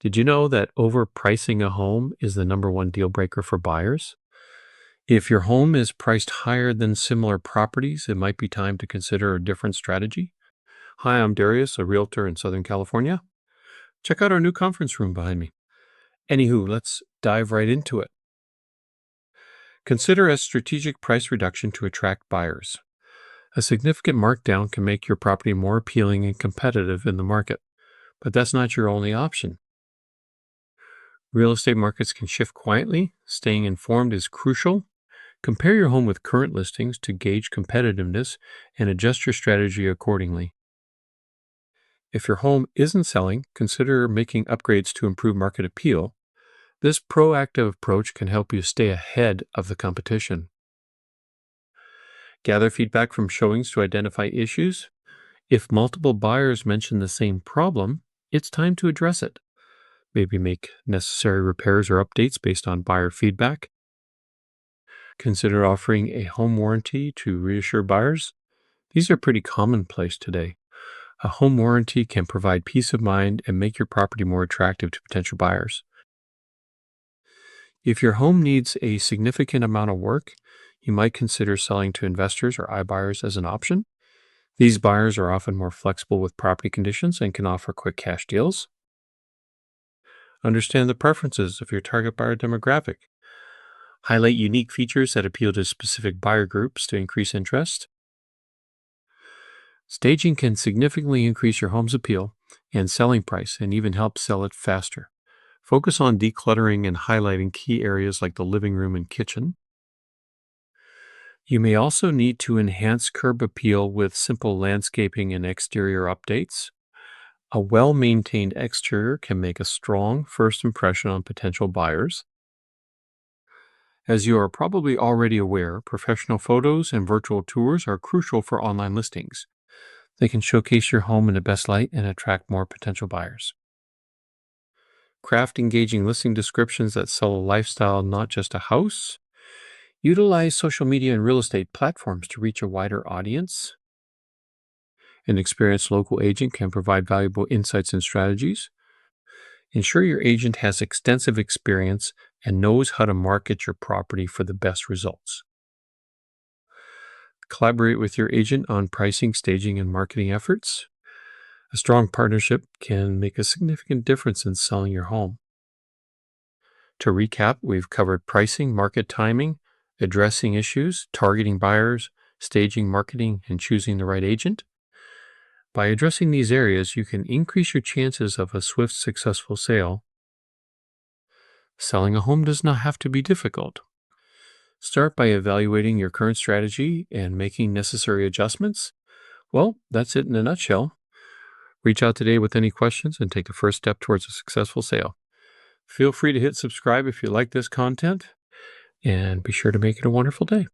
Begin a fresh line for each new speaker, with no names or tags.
Did you know that overpricing a home is the number one deal breaker for buyers? If your home is priced higher than similar properties, it might be time to consider a different strategy. Hi, I'm Darius, a realtor in Southern California. Check out our new conference room behind me. Anywho, let's dive right into it. Consider a strategic price reduction to attract buyers. A significant markdown can make your property more appealing and competitive in the market, but that's not your only option. Real estate markets can shift quietly. Staying informed is crucial. Compare your home with current listings to gauge competitiveness and adjust your strategy accordingly. If your home isn't selling, consider making upgrades to improve market appeal. This proactive approach can help you stay ahead of the competition. Gather feedback from showings to identify issues. If multiple buyers mention the same problem, it's time to address it. Maybe make necessary repairs or updates based on buyer feedback. Consider offering a home warranty to reassure buyers. These are pretty commonplace today. A home warranty can provide peace of mind and make your property more attractive to potential buyers. If your home needs a significant amount of work, you might consider selling to investors or iBuyers as an option. These buyers are often more flexible with property conditions and can offer quick cash deals. Understand the preferences of your target buyer demographic. Highlight unique features that appeal to specific buyer groups to increase interest. Staging can significantly increase your home's appeal and selling price and even help sell it faster. Focus on decluttering and highlighting key areas like the living room and kitchen. You may also need to enhance curb appeal with simple landscaping and exterior updates. A well-maintained exterior can make a strong first impression on potential buyers. As you are probably already aware, professional photos and virtual tours are crucial for online listings. They can showcase your home in the best light and attract more potential buyers. Craft engaging listing descriptions that sell a lifestyle, not just a house. Utilize social media and real estate platforms to reach a wider audience. An experienced local agent can provide valuable insights and strategies. Ensure your agent has extensive experience and knows how to market your property for the best results. Collaborate with your agent on pricing, staging, and marketing efforts. A strong partnership can make a significant difference in selling your home. To recap, we've covered pricing, market timing, addressing issues, targeting buyers, staging, marketing, and choosing the right agent. By addressing these areas, you can increase your chances of a swift, successful sale. Selling a home does not have to be difficult. Start by evaluating your current strategy and making necessary adjustments. Well, that's it in a nutshell. Reach out today with any questions and take the first step towards a successful sale. Feel free to hit subscribe if you like this content, and be sure to make it a wonderful day.